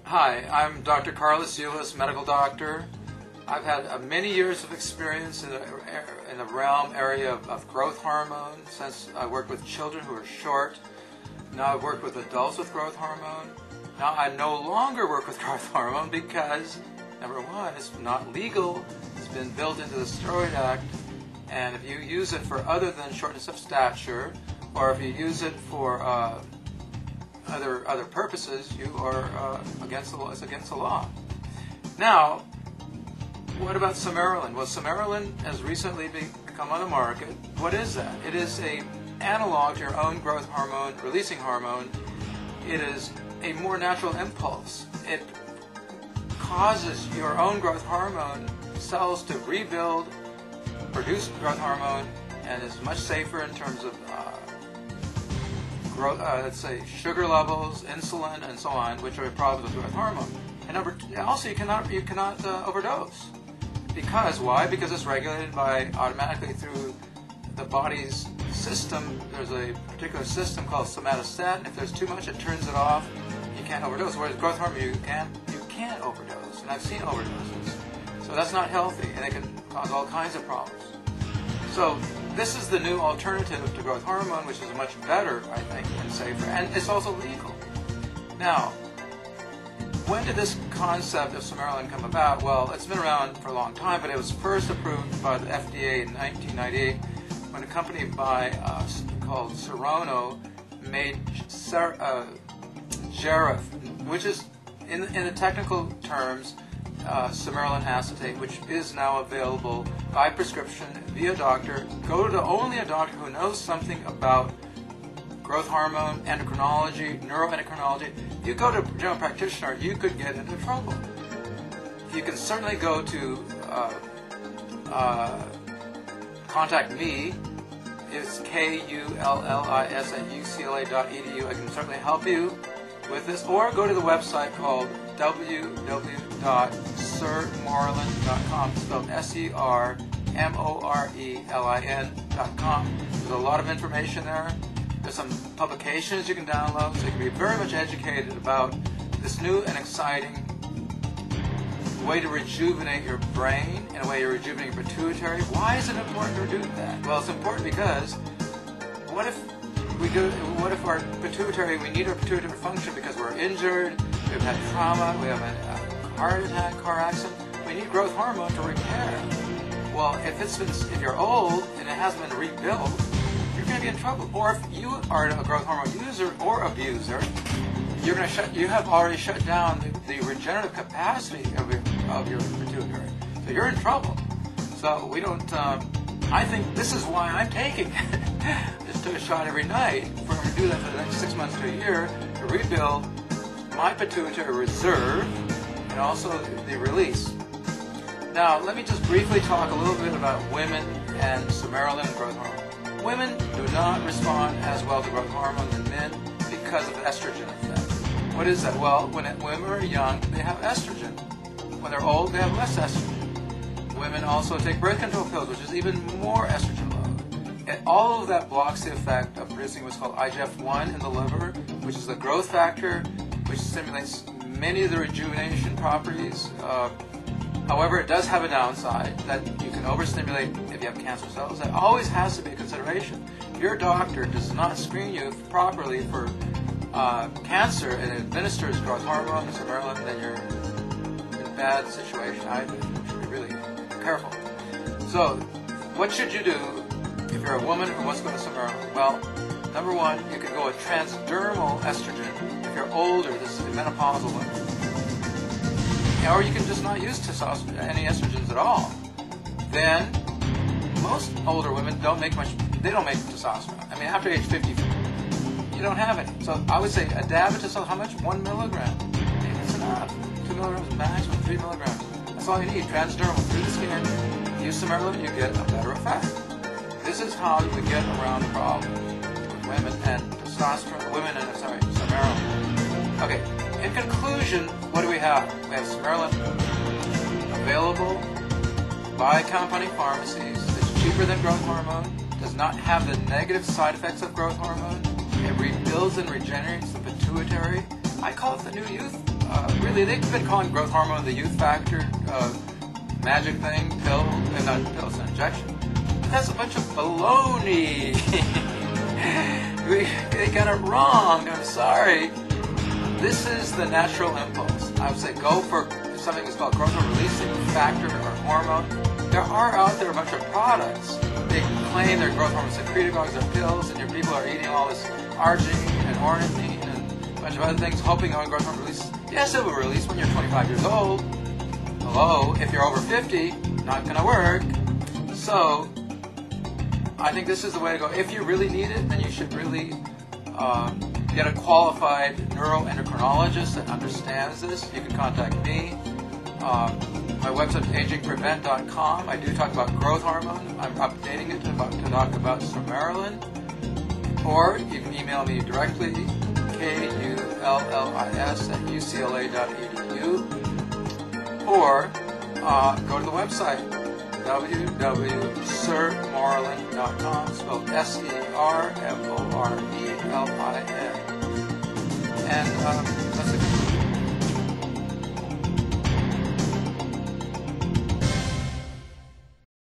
Hi, I'm Dr. Carlos Ulis, medical doctor. I've had many years of experience in the realm area of growth hormone since I worked with children who are short. Now I've worked with adults with growth hormone. Now I no longer work with growth hormone because, number one, it's not legal. It's been built into the Steroid Act, and if you use it for other than shortness of stature, or if you use it for other purposes, you are against the law. It's against the law. Now, what about Sermorelin? Well, Sermorelin has recently come on the market. What is that? It is an analog to your own growth hormone, releasing hormone. It is a more natural impulse. It causes your own growth hormone cells to rebuild, produce growth hormone, and is much safer in terms of let's say sugar levels, insulin, and so on, which are problems with growth hormone. And also you cannot overdose. Because why? Because it's regulated by automatically through the body's system. There's a particular system called somatostatin. If there's too much, it turns it off. You can't overdose. Whereas growth hormone, you can't overdose. And I've seen overdoses. So that's not healthy, and it can cause all kinds of problems. So this is the new alternative to growth hormone, which is much better, I think, and safer, and it's also legal. Now, when did this concept of Sermorelin come about? Well, it's been around for a long time, but it was first approved by the FDA in 1998 when a company called Serono made Jaref, which is, in the technical terms, Sermorelin acetate, which is now available by prescription via doctor. Go to only a doctor who knows something about growth hormone, endocrinology, neuroendocrinology. If you go to a general practitioner, you could get into trouble. You can certainly go to contact me. It's KULLIS@ucla.edu. I can certainly help you with this, or go to the website called www.sermorelin.com, spelled SERMORELIN.com. There's a lot of information there. There's some publications you can download, so you can be very much educated about this new and exciting way to rejuvenate your brain and a way to rejuvenate your pituitary. Why is it important to do that? Well, it's important because what if our pituitary, we need our pituitary function because we're injured, we've had trauma, we have a heart attack, car accident, we need growth hormone to repair. Well, if you're old and it hasn't been rebuilt, you're going to be in trouble. Or if you are a growth hormone user or abuser, you have already shut down the regenerative capacity of your pituitary. So you're in trouble. So we don't. I think this is why I'm taking it. Just took a shot every night. We're going to do that for the next 6 months to a year to rebuild my pituitary reserve and also the release. Now, let me just briefly talk a little bit about women and Sermorelin and growth hormone. Women do not respond as well to growth hormone than men because of the estrogen effect. What is that? Well, when women are young, they have estrogen. When they're old, they have less estrogen. Women also take birth control pills, which is even more estrogen load. And all of that blocks the effect of producing what's called IGF-1 in the liver, which is the growth factor, which stimulates many of the rejuvenation properties. However, it does have a downside that you can overstimulate if you have cancer cells. That always has to be a consideration. If your doctor does not screen you properly for cancer and administers growth hormone and Sermorelin, then you're in a bad situation. I think you should be really careful. So, what should you do if you're a woman who wants to go to Sermorelin? Well, number one, you can go with transdermal estrogen if you're older. This is a menopausal woman. Or you can just not use any estrogens at all. Then, most older women don't make testosterone. I mean, after age 50, you don't have any. So I would say a dab of testosterone, how much? 1 milligram. It's enough. 2 milligrams maximum, 3 milligrams. That's all you need. Transdermal through the skin. Use Sermorelin, you get a better effect. This is how we get around the problem with women and testosterone. Sermorelin. Okay. In conclusion, what do we have? We have Sermorelin available by company pharmacies. It's cheaper than growth hormone. Does not have the negative side effects of growth hormone. It rebuilds and regenerates the pituitary. I call it the new youth really, they've been calling growth hormone the youth factor, magic thing, pill, and not pill, it's an injection. But that's a bunch of baloney. They got it wrong. I'm sorry. This is the natural impulse. I would say go for something that's called growth hormone releasing factor or hormone. There are out there a bunch of products. They claim they're growth hormone secretagogues or pills, and your people are eating all this arginine and ornithine and a bunch of other things, hoping on growth hormone release. Yes, it will release when you're 25 years old. Hello, if you're over 50, not going to work. So, I think this is the way to go. If you really need it, then you should really get a qualified neuroendocrinologist that understands this. You can contact me. My website is agingprevent.com. I do talk about growth hormone. I'm updating it to talk about Sermorelin. Or you can email me directly, kullis@ucla.edu. Or go to the website, www.sermorelin.com, spelled Sermorelin. And that's the